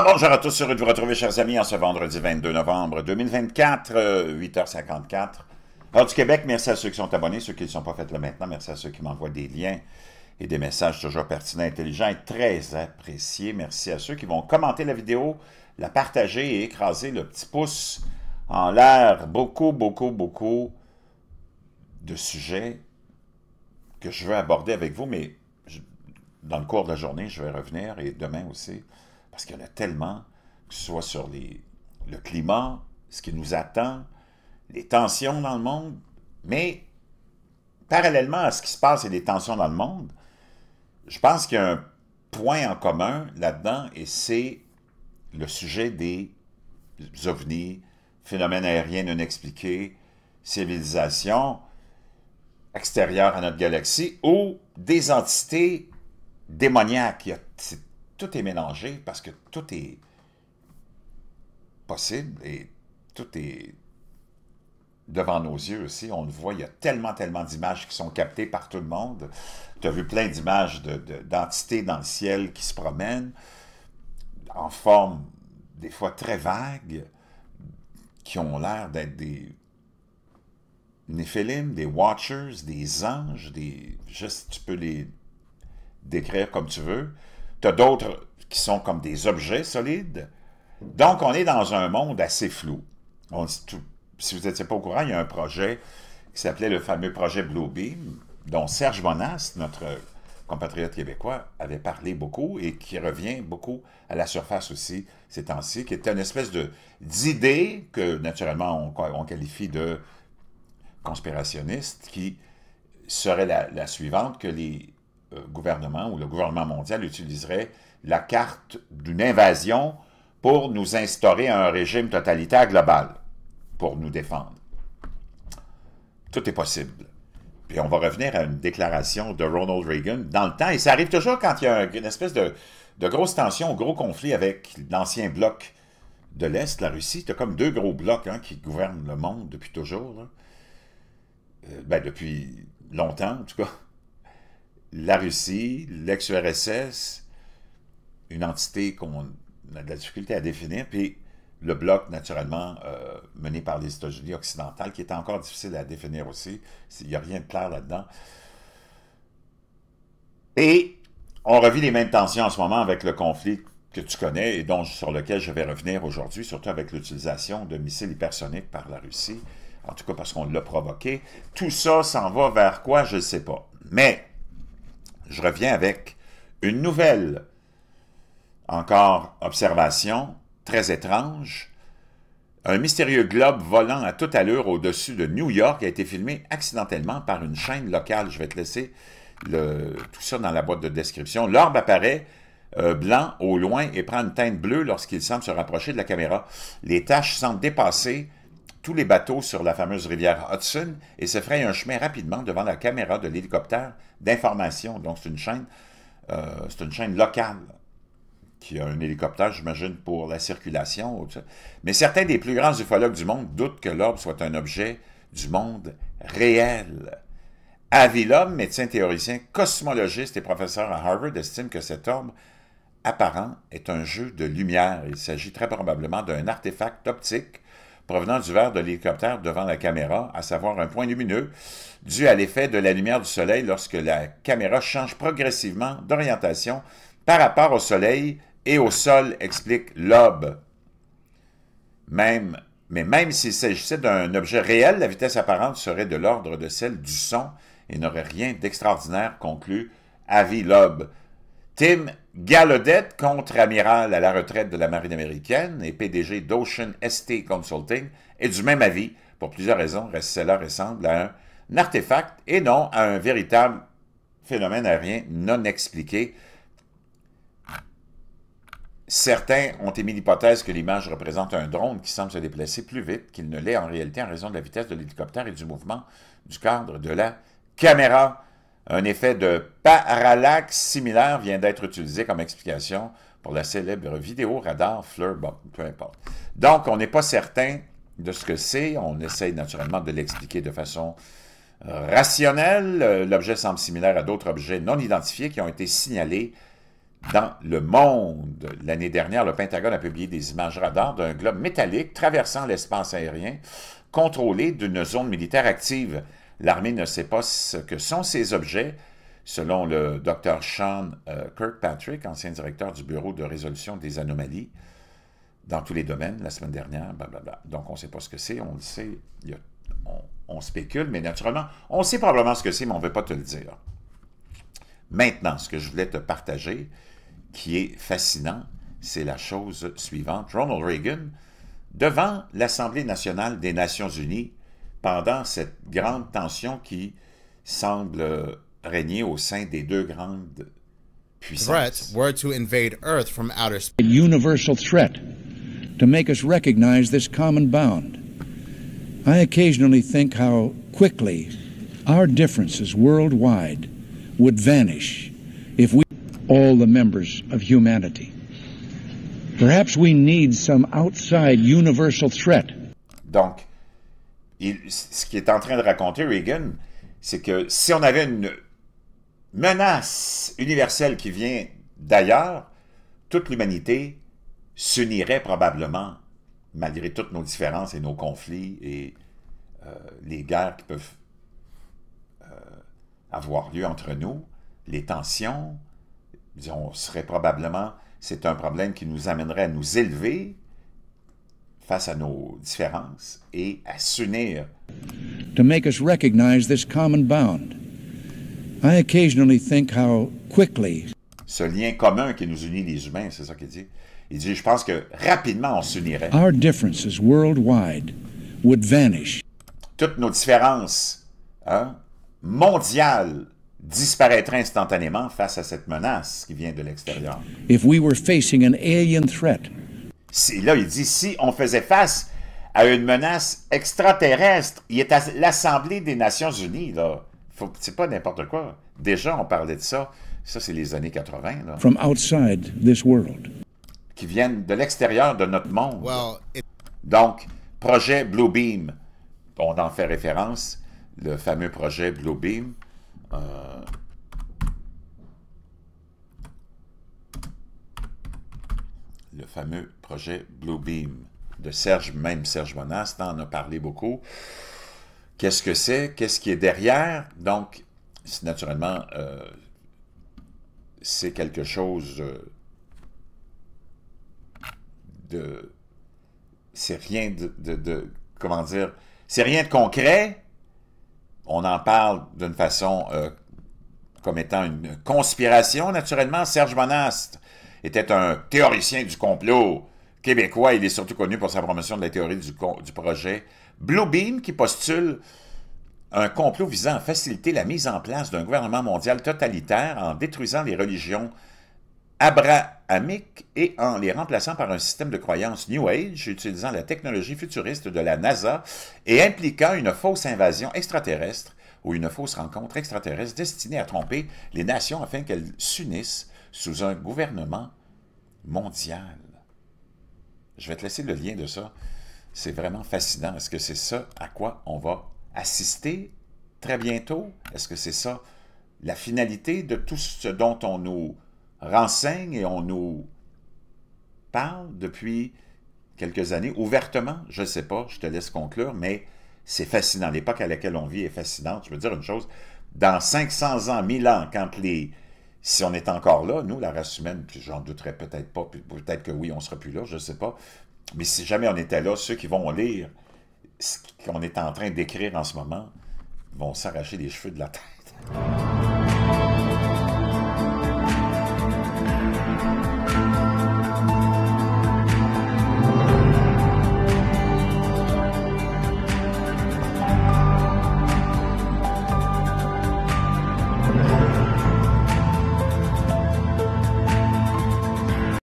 Bonjour à tous, heureux de vous retrouver, chers amis, en ce vendredi 22 novembre 2024, 8h54. Heure du Québec, merci à ceux qui sont abonnés, ceux qui ne le sont pas fait là maintenant, merci à ceux qui m'envoient des liens et des messages toujours pertinents, intelligents et très appréciés. Merci à ceux qui vont commenter la vidéo, la partager et écraser le petit pouce en l'air. Beaucoup de sujets que je veux aborder avec vous, mais dans le cours de la journée, je vais revenir, et demain aussi, parce qu'il y en a tellement, que ce soit sur le climat, ce qui nous attend, les tensions dans le monde, mais parallèlement à ce qui se passe et les tensions dans le monde, je pense qu'il y a un point en commun là-dedans, et c'est le sujet des ovnis, phénomènes aériens non expliqués, civilisations extérieures à notre galaxie, ou des entités démoniaque. Tout est mélangé parce que tout est possible et tout est devant nos yeux aussi. On le voit, il y a tellement d'images qui sont captées par tout le monde. Tu as vu plein d'images d'entités dans le ciel qui se promènent en forme des fois très vague, qui ont l'air d'être des Néphilim, des Watchers, des anges, juste tu peux les décrire comme tu veux. Tu as d'autres qui sont comme des objets solides. Donc, on est dans un monde assez flou. Si vous n'étiez pas au courant, il y a un projet qui s'appelait le fameux projet Bluebeam, dont Serge Monast, notre compatriote québécois, avait parlé beaucoup et qui revient beaucoup à la surface aussi ces temps-ci, qui était une espèce d'idée que, naturellement, on qualifie de conspirationniste, qui serait la suivante, que les gouvernement ou le gouvernement mondial utiliserait la carte d'une invasion pour nous instaurer un régime totalitaire global, pour nous défendre. Tout est possible. Puis on va revenir à une déclaration de Ronald Reagan dans le temps, et ça arrive toujours quand il y a une espèce de grosse tension, gros conflit avec l'ancien bloc de l'Est, la Russie. Tu as comme deux gros blocs qui gouvernent le monde depuis toujours. Depuis longtemps, en tout cas. La Russie, l'ex-URSS, une entité qu'on a de la difficulté à définir, puis le bloc, naturellement, mené par les États-Unis occidentales, qui est encore difficile à définir aussi. Il n'y a rien de clair là-dedans. Et on revit les mêmes tensions en ce moment avec le conflit que tu connais et sur lequel je vais revenir aujourd'hui, surtout avec l'utilisation de missiles hypersoniques par la Russie, en tout cas parce qu'on l'a provoqué. Tout ça s'en va vers quoi, je ne sais pas. Mais je reviens avec une nouvelle, encore, observation très étrange. Un mystérieux globe volant à toute allure au-dessus de New York a été filmé accidentellement par une chaîne locale. Je vais te laisser tout ça dans la boîte de description. L'orbe apparaît blanc au loin et prend une teinte bleue lorsqu'il semble se rapprocher de la caméra. Les taches semblent dépasser tous les bateaux sur la fameuse rivière Hudson et se fraye un chemin rapidement devant la caméra de l'hélicoptère d'information. Donc, c'est une chaîne locale qui a un hélicoptère, j'imagine, pour la circulation. Mais certains des plus grands ufologues du monde doutent que l'orbe soit un objet du monde réel. Avi Loeb, médecin théoricien, cosmologiste et professeur à Harvard, estime que cet orbe apparent est un jeu de lumière. Il s'agit très probablement d'un artefact optique provenant du verre de l'hélicoptère devant la caméra, à savoir un point lumineux, dû à l'effet de la lumière du soleil lorsque la caméra change progressivement d'orientation par rapport au soleil et au sol, explique Loeb. Mais même s'il s'agissait d'un objet réel, la vitesse apparente serait de l'ordre de celle du son et n'aurait rien d'extraordinaire, conclut Avi Loeb. Tim Gallaudet, contre-amiral à la retraite de la marine américaine et PDG d'Ocean ST Consulting, est du même avis, pour plusieurs raisons. Cela ressemble à un artefact et non à un véritable phénomène aérien non expliqué. Certains ont émis l'hypothèse que l'image représente un drone qui semble se déplacer plus vite qu'il ne l'est en réalité en raison de la vitesse de l'hélicoptère et du mouvement du cadre de la caméra. Un effet de parallaxe similaire vient d'être utilisé comme explication pour la célèbre vidéo radar FLIR, bon, peu importe. Donc, on n'est pas certain de ce que c'est. On essaye naturellement de l'expliquer de façon rationnelle. L'objet semble similaire à d'autres objets non identifiés qui ont été signalés dans le monde. L'année dernière, le Pentagone a publié des images radars d'un globe métallique traversant l'espace aérien contrôlé d'une zone militaire active. L'armée ne sait pas ce que sont ces objets, selon le Dr. Sean Kirkpatrick, ancien directeur du Bureau de résolution des anomalies dans tous les domaines la semaine dernière. Blablabla. Donc, on ne sait pas ce que c'est, on le sait, on spécule, mais naturellement, on sait probablement ce que c'est, mais on ne veut pas te le dire. Maintenant, ce que je voulais te partager, qui est fascinant, c'est la chose suivante. Ronald Reagan, devant l'Assemblée nationale des Nations unies, pendant cette grande tension qui semble régner au sein des deux grandes puissances. Were to invade Earth from outer space. A universal threat to make us recognize this common bound. I occasionally think how quickly our differences worldwide would vanish if we, all the members of humanity. Perhaps we need some outside universal threat. Donc, ce qu'il est en train de raconter, Reagan, c'est que si on avait une menace universelle qui vient d'ailleurs, toute l'humanité s'unirait probablement, malgré toutes nos différences et nos conflits et les guerres qui peuvent avoir lieu entre nous, les tensions, on serait probablement, c'est un problème qui nous amènerait à nous élever face à nos différences et à s'unir. To make us recognize this common bound. I occasionally think how quickly. Ce lien commun qui nous unit les humains, c'est ça qu'il dit. Il dit, je pense que rapidement on s'unirait. Our differences worldwide would vanish. Toutes nos différences mondiales disparaîtraient instantanément face à cette menace qui vient de l'extérieur. If we were facing an alien threat. Là, il dit, si on faisait face à une menace extraterrestre, il est à l'Assemblée des Nations unies, là. C'est pas n'importe quoi. Déjà, on parlait de ça. Ça, c'est les années 80, là. From outside this world. Qui viennent de l'extérieur de notre monde. Well, Donc, projet Bluebeam. On en fait référence, le fameux projet Bluebeam. Le fameux projet Bluebeam de Serge Monast en a parlé beaucoup. Qu'est-ce que c'est? Qu'est-ce qui est derrière? Donc, naturellement, c'est quelque chose de... C'est rien de comment dire? C'est rien de concret. On en parle d'une façon comme étant une conspiration, naturellement. Serge Monast était un théoricien du complot québécois. Il est surtout connu pour sa promotion de la théorie du projet Bluebeam, qui postule un complot visant à faciliter la mise en place d'un gouvernement mondial totalitaire en détruisant les religions abrahamiques et en les remplaçant par un système de croyance New Age, utilisant la technologie futuriste de la NASA et impliquant une fausse invasion extraterrestre ou une fausse rencontre extraterrestre destinée à tromper les nations afin qu'elles s'unissent sous un gouvernement mondial. Je vais te laisser le lien de ça. C'est vraiment fascinant. Est-ce que c'est ça à quoi on va assister très bientôt? Est-ce que c'est ça la finalité de tout ce dont on nous renseigne et on nous parle depuis quelques années, ouvertement? Je ne sais pas, je te laisse conclure, mais c'est fascinant. L'époque à laquelle on vit est fascinante. Je veux dire une chose, dans 500 ans, 1000 ans, si on est encore là, nous, la race humaine, puis j'en douterais peut-être pas, puis peut-être que oui, on ne sera plus là, je ne sais pas, mais si jamais on était là, ceux qui vont lire ce qu'on est en train d'écrire en ce moment vont s'arracher les cheveux de la tête.